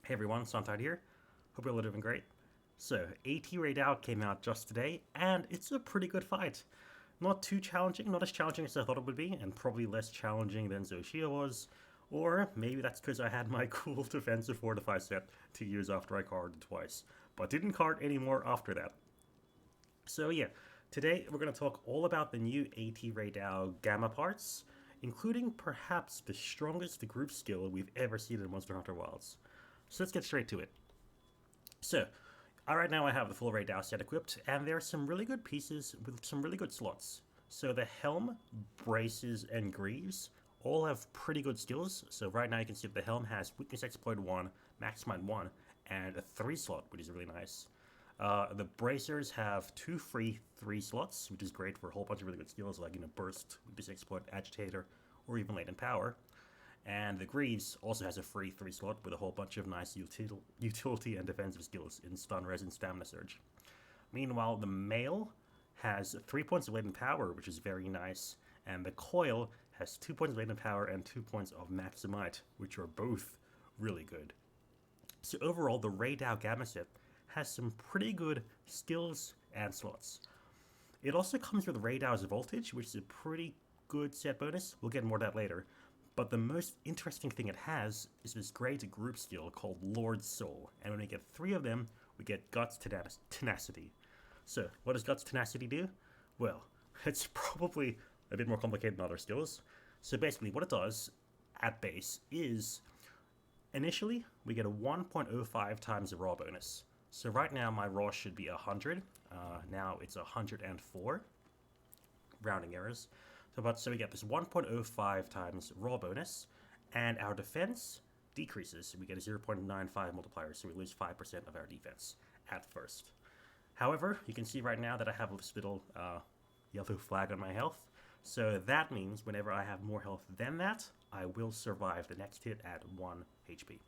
Hey everyone, SunTide here. Hope you're all doing great. So, REY DAU came out just today, and it's a pretty good fight. Not too challenging, not as challenging as I thought it would be, and probably less challenging than Zoshia was. Or maybe that's because I had my cool defensive Fortify set 2 years after I carded twice, but didn't card anymore after that. So yeah, today we're going to talk all about the new REY DAU Gamma parts, including perhaps the strongest group skill we've ever seen in Monster Hunter Wilds. So let's get straight to it. So, right now I have the full REY DAU set equipped, and there are some really good pieces with some really good slots. So the Helm, Braces, and Greaves all have pretty good skills. So right now you can see that the Helm has Weakness Exploit 1, Max Mind 1, and a 3 slot, which is really nice. The Bracers have 2 free 3 slots, which is great for a whole bunch of really good skills like, Burst, Weakness Exploit, Agitator, or even Latent Power. And the Greaves also has a free 3 slot with a whole bunch of nice utility and defensive skills in Stun, Res, and Stamina Surge. Meanwhile, the Mail has 3 points of Latent Power, which is very nice, and the Coil has 2 points of Latent Power and 2 points of Maximite, which are both really good. So overall, the REY DAU Gamma set has some pretty good skills and slots. It also comes with REY DAU's Voltage, which is a pretty good set bonus. We'll get more of that later. But the most interesting thing it has is this great group skill called Lord's Soul. And when we get 3 of them, we get Guts Tenacity. So, what does Guts Tenacity do? Well, it's probably a bit more complicated than other skills. So basically, what it does at base is, initially, we get a 1.05 times the raw bonus. So right now, my raw should be 100. Now it's 104. Rounding errors. So we get this 1.05 times raw bonus, and our defense decreases. So we get a 0.95 multiplier, so we lose 5% of our defense at first. However, you can see right now that I have this little yellow flag on my health. So that means whenever I have more health than that, I will survive the next hit at 1 HP.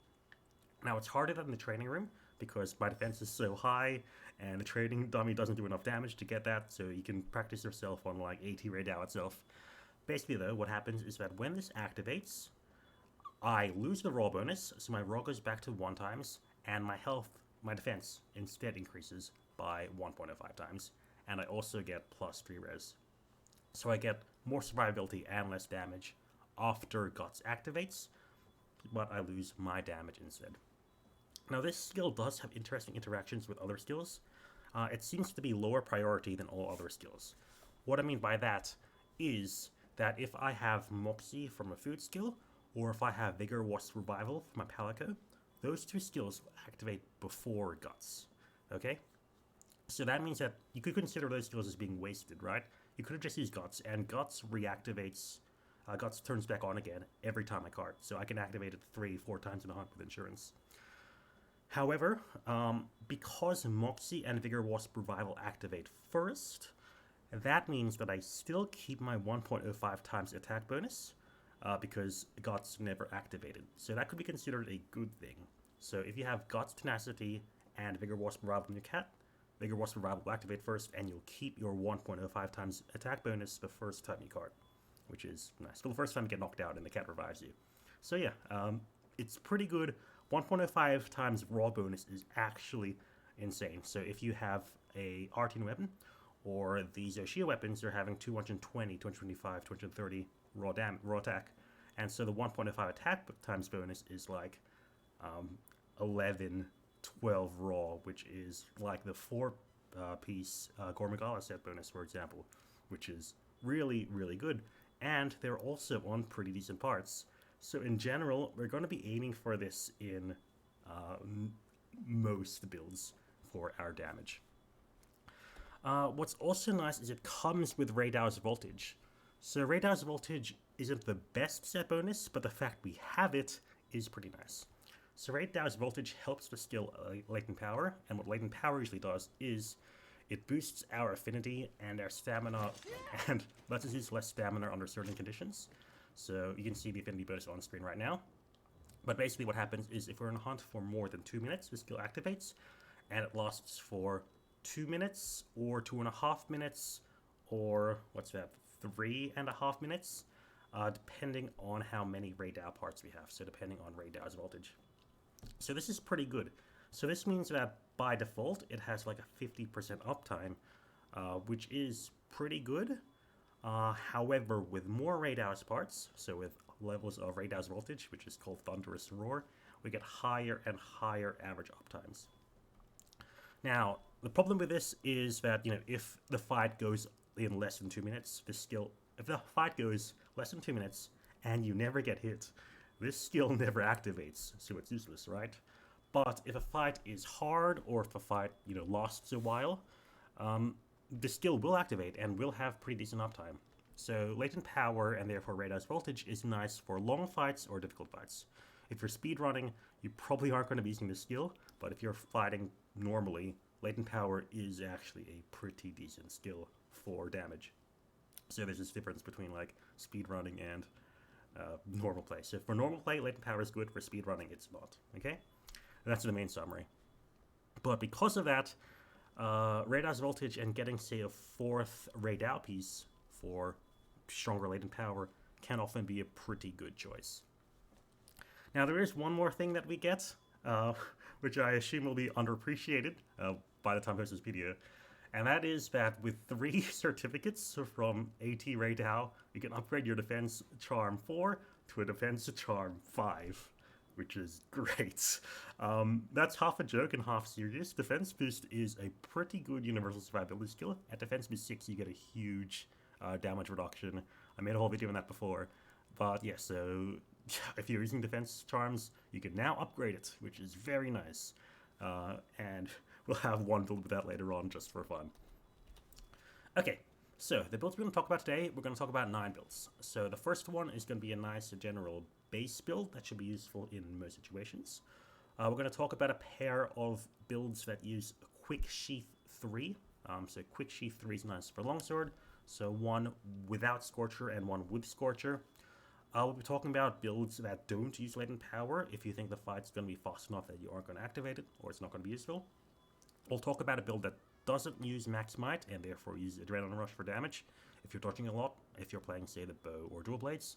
Now, it's harder than the training room because my defense is so high, and the training dummy doesn't do enough damage to get that, so you can practice yourself on, like, REY DAU itself. Basically, though, what happens is that when this activates, I lose the raw bonus, so my raw goes back to 1 times, and my defense, instead increases by 1.05 times, and I also get plus 3 res. So I get more survivability and less damage after Guts activates, but I lose my damage instead. Now, this skill does have interesting interactions with other skills. It seems to be lower priority than all other skills. What I mean by that is that if I have Moxie from a food skill, or if I have Vigor Wasp Revival from my Palico, those 2 skills will activate before Guts. Okay? So that means that you could consider those skills as being wasted, right? You could have just used Guts, and Guts reactivates, Guts turns back on again every time I card. So I can activate it 3-4 times in a hunt with insurance. However, because Moxie and Vigor Wasp Revival activate first, that means that I still keep my 1.05 times attack bonus, because Guts never activated. So that could be considered a good thing. So if you have Guts Tenacity and Vigor Wasp Revival in your cat, Vigor Wasp Revival will activate first, and you'll keep your 1.05 times attack bonus the first time you card, which is nice. For the first time you get knocked out and the cat revives you. So yeah, it's pretty good. 1.05 times raw bonus is actually insane. So if you have a Artine weapon, or the Zoshia weapons, they're having 220, 225, 230 raw attack. And so the 1.05 attack times bonus is like 11, 12 raw, which is like the 4-piece Gormagala set bonus, for example, which is really, really good. And they're also on pretty decent parts. So in general, we're going to be aiming for this in most builds for our damage. What's also nice is it comes with REY DAU's Voltage. So REY DAU's Voltage isn't the best set bonus, but the fact we have it is pretty nice. So REY DAU's Voltage helps the skill Latent Power, and what Latent Power usually does is it boosts our affinity and our stamina, and lets us use less stamina under certain conditions. So you can see the affinity bonus on screen right now. But basically what happens is if we're in a hunt for more than 2 minutes, the skill activates, and it lasts for 2 minutes, or 2.5 minutes, or, 3.5 minutes, depending on how many REY DAU parts we have, so depending on REY DAU's Voltage. So this is pretty good. So this means that by default, it has like a 50% uptime, which is pretty good. However, with more REY DAU's parts, so with levels of REY DAU's voltage, which is called Thunderous Roar, we get higher and higher average uptimes. Now, the problem with this is that, if the fight goes in less than 2 minutes, this skill, if the fight goes less than 2 minutes and you never get hit, this skill never activates, so it's useless, right? But if a fight is hard, or if a fight, lasts a while, the skill will activate and will have pretty decent uptime. So Latent Power, and therefore REY DAU's voltage, is nice for long fights or difficult fights. If you're speedrunning, you probably aren't going to be using this skill, but if you're fighting normally, Latent Power is actually a pretty decent skill for damage. So there's this difference between like speedrunning and normal play. So for normal play, Latent Power is good. For speedrunning, it's not. Okay? And that's the main summary. But because of that, REY DAU's voltage and getting, say, a 4th REY DAU piece for stronger Latent Power can often be a pretty good choice. Now, there is one more thing that we get, which I assume will be underappreciated by the time I post this video, and that is that with 3 certificates from AT REY DAU, you can upgrade your Defense Charm 4 to a Defense Charm 5, which is great. That's half a joke and half serious. Defense Boost is a pretty good universal survivability skill. At Defense Boost 6, you get a huge damage reduction. I made a whole video on that before. But yeah, so if you're using Defense Charms, you can now upgrade it, which is very nice. And we'll have one build with that later on, just for fun. Okay, so the builds we're going to talk about today, we're going to talk about 9 builds. So the first one is going to be a nice general base build that should be useful in most situations. We're going to talk about a pair of builds that use Quick Sheath 3. So Quick Sheath 3 is nice for longsword. So one without Scorcher and one with Scorcher. We'll be talking about builds that don't use Latent Power if you think the fight's going to be fast enough that you aren't going to activate it or it's not going to be useful. We'll talk about a build that doesn't use Max Might and therefore use Adrenaline Rush for damage if you're dodging a lot, if you're playing, say, the bow or dual blades.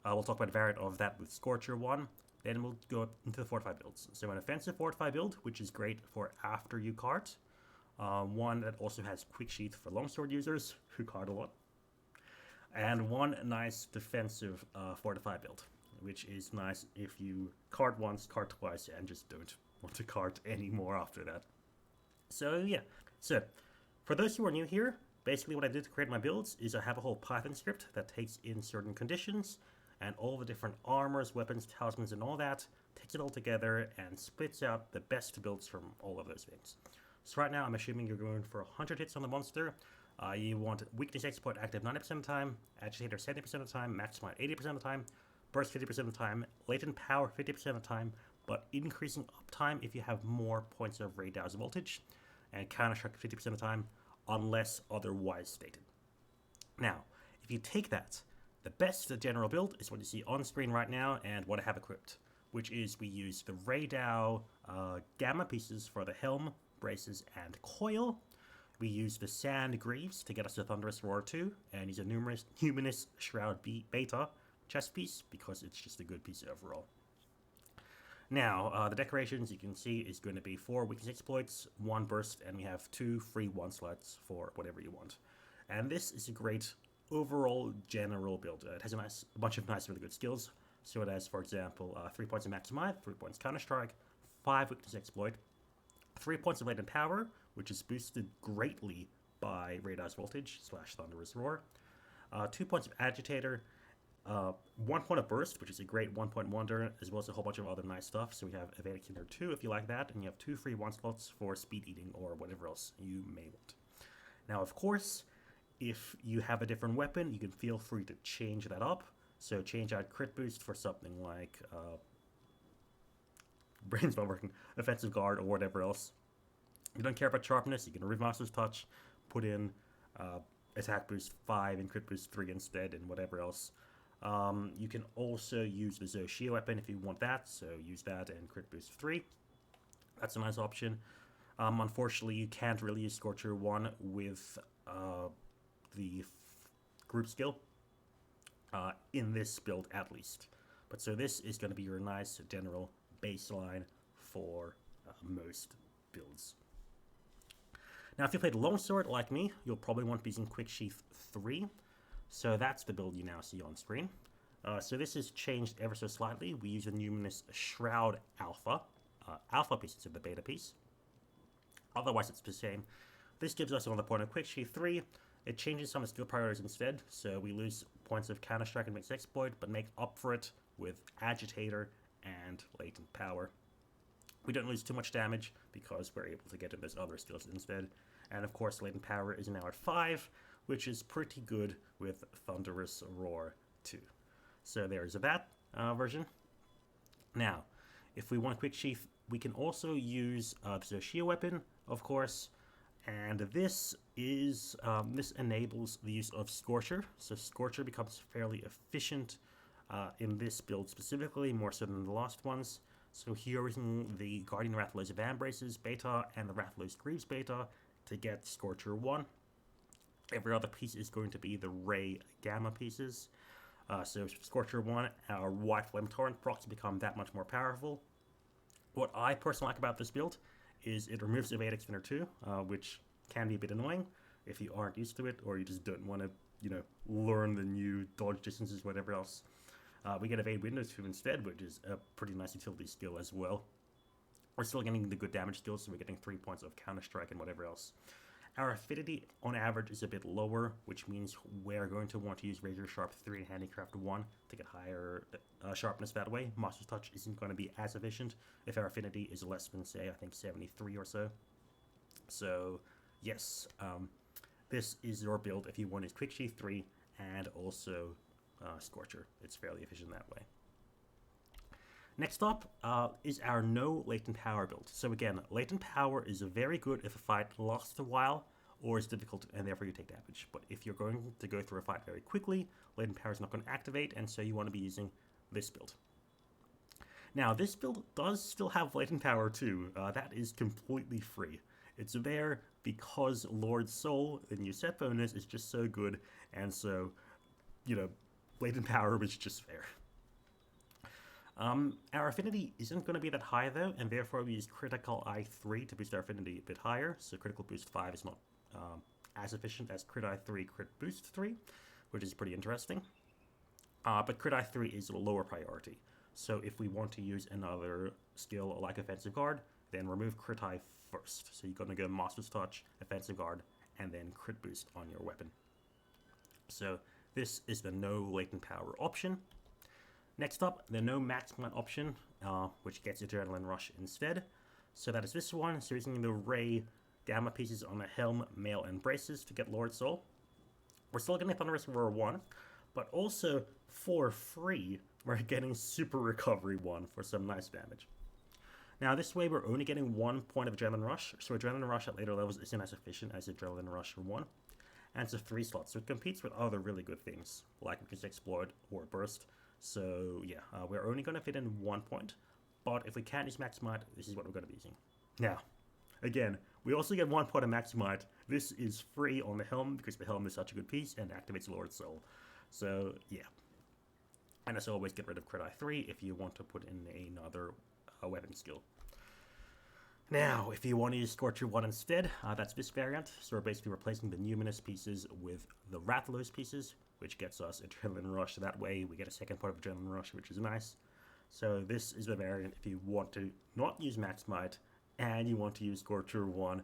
We'll talk about a variant of that with Scorcher 1. Then we'll go into the Fortify builds. So an offensive Fortify build, which is great for after you cart. One that also has Quick Sheath for longsword users who cart a lot. And one nice defensive Fortify build, which is nice if you cart once, cart twice, and just don't want to cart anymore after that. So yeah, so for those who are new here, basically what I did to create my builds is I have a whole Python script that takes in certain conditions and all the different armors, weapons, talismans, and all that, takes it all together and splits out the best builds from all of those things. So right now I'm assuming you're going for 100 hits on the monster. You want Weakness Exploit active 90% of the time, Agitator 70% of the time, Max Might 80% of the time, Burst 50% of the time, Latent Power 50% of the time, but increasing uptime if you have more points of REY DAU's voltage, and Counter Strike 50% of the time, unless otherwise stated. Now, if you take that, the best general build is what you see on screen right now and what I have equipped, which is we use the REY DAU Gamma pieces for the helm, braces, and coil. We use the Sand Greaves to get us to Thunderous Roar 2, and use a Numinous Shroud Beta chest piece because it's just a good piece overall. Now, the decorations you can see is going to be 4 Weakness Exploits, 1 Burst, and we have 2 free 1 slots for whatever you want. And this is a great overall general build. It has a bunch of nice, really good skills. So it has, for example, 3 points of Max Might, 3 points Counter Strike, 5 Weakness Exploit, 3 points of Latent Power, which is boosted greatly by REY DAU's voltage / Thunderous Roar, 2 points of Agitator, 1 point of Burst, which is a great 1-point wonder, as well as a whole bunch of other nice stuff. So we have Evade Kinder 2 if you like that, and you have 2 free 1 slots for Speed Eating or whatever else you may want. Now, of course, if you have a different weapon, you can feel free to change that up. So change out Crit Boost for something like brain's not working, Offensive Guard or whatever else. If you don't care about Sharpness, you can remove Master's Touch, put in Attack Boost 5 and Crit Boost 3 instead, and whatever else. You can also use the Zoshia weapon if you want that, so use that and Crit Boost 3. That's a nice option. Unfortunately, you can't really use Scorcher 1 with the group skill, in this build at least. But so this is going to be your nice general baseline for most builds. Now, if you played Longsword like me, you'll probably want to be using Quick Sheath 3. So that's the build you now see on screen. So this has changed ever so slightly. We use the numinous Shroud Alpha. Alpha piece instead of the beta piece. Otherwise, it's the same. This gives us another point of Quick Sheath 3. It changes some of the skill priorities instead, so we lose points of Counter-Strike and Mixed Exploit, but make up for it with Agitator and Latent Power. We don't lose too much damage because we're able to get in those other skills instead. And of course, Latent Power is now at 5, which is pretty good with Thunderous Roar 2. So there's that version. Now, if we want Quick Sheath, we can also use the Scorcher weapon, of course. And this is this enables the use of Scorcher. So Scorcher becomes fairly efficient in this build specifically, more so than the last ones. So here we're using the Guardian Rathalos Vambraces beta and the Rathalos Greaves beta to get Scorcher 1. Every other piece is going to be the REY Gamma pieces. So Scorcher 1, our White Flame Torrent procs become that much more powerful. What I personally like about this build is it removes Evade Extender 2, which can be a bit annoying if you aren't used to it or you just don't want to, learn the new dodge distances, whatever else. We get Evade Window 2 instead, which is a pretty nice utility skill as well. We're still getting the good damage skills, so we're getting 3 points of Counter-Strike and whatever else. Our affinity on average is a bit lower, which means we're going to want to use Razor Sharp 3 and Handicraft 1 to get higher sharpness that way. Master's Touch isn't going to be as efficient if our affinity is less than, say, I think 73 or so. So, yes, this is your build if you want to use Quick Sheath 3 and also Scorcher. It's fairly efficient that way. Next up is our no Latent Power build. So again, Latent Power is very good if a fight lasts a while or is difficult and therefore you take damage. But if you're going to go through a fight very quickly, Latent Power is not going to activate, and so you want to be using this build. Now, this build does still have Latent Power too. That is completely free. It's there because Lord Soul, the new set bonus, is just so good, and so, Latent Power was just fair. Our affinity isn't going to be that high though, and therefore we use Critical Eye 3 to boost our affinity a bit higher, so Critical Boost 5 is not as efficient as Crit Eye 3, Crit Boost 3, which is pretty interesting. But Crit Eye 3 is a lower priority, so if we want to use another skill like Offensive Guard, then remove Crit Eye first. So you're going to go Master's Touch, Offensive Guard, and then Crit Boost on your weapon. So this is the no Latent Power option. Next up, the no Maximum option, which gets Adrenaline Rush instead. So that is this one. So using the REY Gamma pieces on the Helm, Mail, and Braces to get Lord Soul. We're still getting Thunderous Roar 1, but also for free, we're getting Super Recovery 1 for some nice damage. Now this way we're only getting 1 point of Adrenaline Rush, so Adrenaline Rush at later levels isn't as efficient as Adrenaline Rush 1. And it's a 3 slot, so it competes with other really good things, like Mixed Exploit or Burst. So yeah, we're only going to fit in 1 point, but if we can't use Maximite, this is what we're going to be using. Now, again, we also get 1 point of Maximite. This is free on the Helm because the Helm is such a good piece and activates Lord Soul. So yeah. And as always, get rid of Crit Eye 3 if you want to put in another weapon skill. Now, if you want to use Scorcher 1 instead, that's this variant. So we're basically replacing the Numinous pieces with the Rathalos pieces, which gets us Adrenaline Rush. That way we get a second point of Adrenaline Rush, which is nice. So this is the variant if you want to not use Maximite, and you want to use Scorcher 1,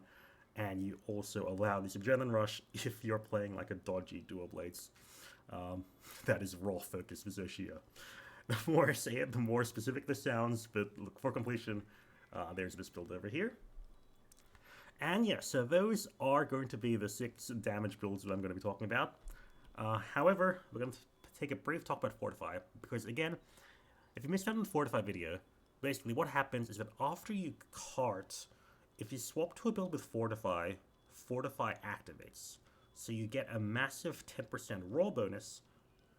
and you also allow this Adrenaline Rush if you're playing like a dodgy Dual Blades. That is raw focus for Zoshia. The more I say it, the more specific this sounds, but look, for completion, there's this build over here. And yeah, so those are going to be the 6 damage builds that I'm going to be talking about. However, we're going to take a brief talk about Fortify, because again, if you missed out on the Fortify video, basically what happens is that after you cart, if you swap to a build with Fortify, Fortify activates. So you get a massive 10% raw bonus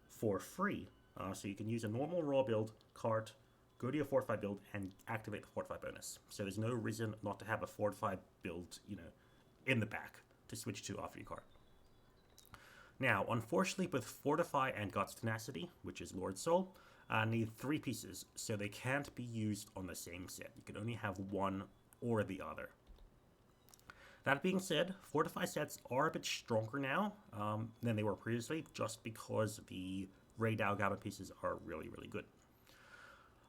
for free. So you can use a normal raw build, cart, go to your Fortify build, and activate the Fortify bonus. So there's no reason not to have a Fortify build, in the back to switch to after you cart. Now, unfortunately, with Fortify and God's Tenacity, which is Lord Soul, need 3 pieces, so they can't be used on the same set. You can only have one or the other. That being said, Fortify sets are a bit stronger now than they were previously, just because the REY DAU Gamma pieces are really, really good.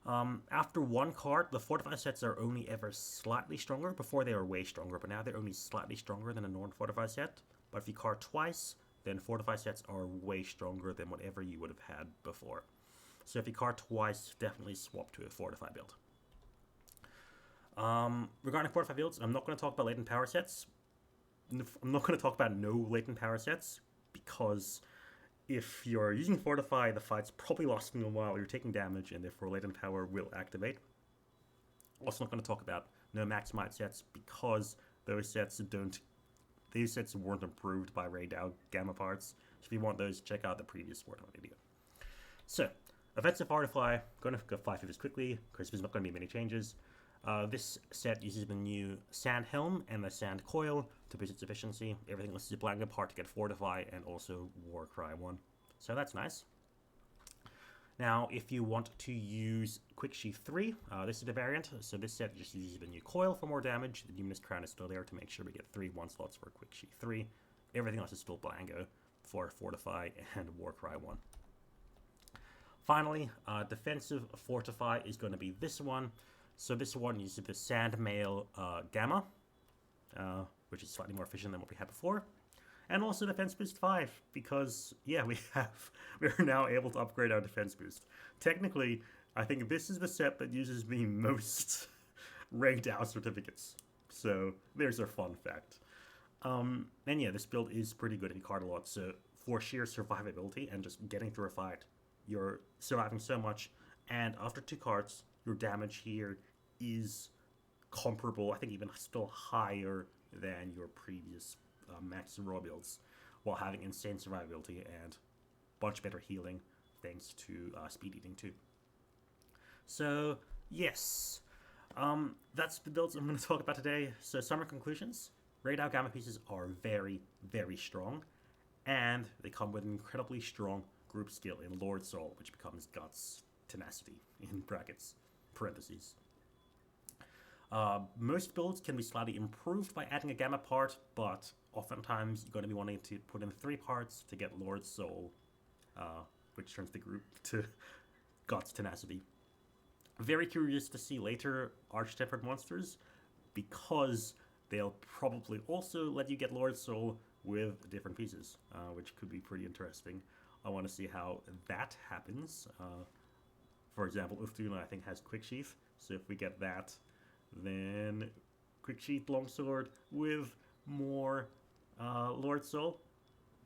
After 1 card, the Fortify sets are only ever slightly stronger. Before they were way stronger, but now they're only slightly stronger than a non-Fortify set. But if you card twice, then Fortify sets are way stronger than whatever you would have had before. So if you card twice, definitely swap to a Fortify build. Regarding Fortify builds, I'm not going to talk about Latent Power sets. I'm not going to talk about no Latent Power sets, because if you're using Fortify, the fight's probably lasting a while, you're taking damage, and therefore Latent Power will activate. Also not going to talk about no Maximize sets, because those sets weren't improved by REY DAU Gamma parts. So if you want those, check out the previous Fortify video. So, Offensive Fortify, going to go 5 this quickly, because there's not going to be many changes. This set uses the new Sand Helm and the Sand Coil to boost its efficiency. Everything else is a blanket part to get Fortify and also Warcry 1. So that's nice. Now, if you want to use Quick Sheathe 3, this is the variant. So this set just uses the new coil for more damage. The Numinous Crown is still there to make sure we get 3 1-slots for Quick Sheathe 3. Everything else is still blanco for Fortify and Warcry 1. Finally, Defensive Fortify is going to be this one. So this one uses the Sand Mail Gamma, which is slightly more efficient than what we had before. And also Defense Boost 5, because, yeah, we're now able to upgrade our Defense Boost. Technically, I think this is the set that uses the most REY DAU certificates. So there's a fun fact. And yeah, this build is pretty good in card a lot, so for sheer survivability and just getting through a fight, you're surviving so much, and after 2 cards, your damage here is comparable, I think even still higher than your previous Max Raw builds, while having insane survivability and much better healing thanks to speed eating too. So yes, that's the builds I'm going to talk about today. So summary conclusions: REY DAU Gamma pieces are very, very strong, and they come with an incredibly strong group skill in Lord Soul, which becomes Guts Tenacity in brackets. Parentheses. Most builds can be slightly improved by adding a Gamma part, but oftentimes you're going to be wanting to put in 3 parts to get Lord Soul, which turns the group to Guts Tenacity. Very curious to see later Arch-Tempered monsters, because they'll probably also let you get Lord Soul with different pieces, which could be pretty interesting. I want to see how that happens. For example, Uftuna, I think, has Quick Sheath, so if we get that, then Quick Sheath Longsword with more Lord Soul,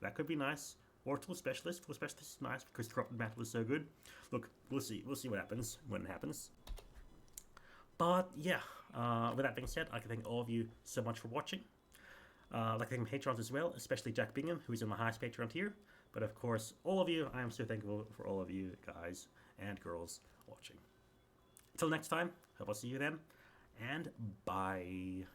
that could be nice. Or Tool Specialist. Tool Specialist is nice because Corrupted Mantle is so good. Look, we'll see what happens when it happens. But yeah, with that being said, I'd like to thank all of you so much for watching. I'd like to thank my patrons as well, especially Jack Bingham, who's in the highest Patreon tier. But of course, all of you, I am so thankful for all of you guys and girls watching. Until next time, hope I'll see you then, and bye.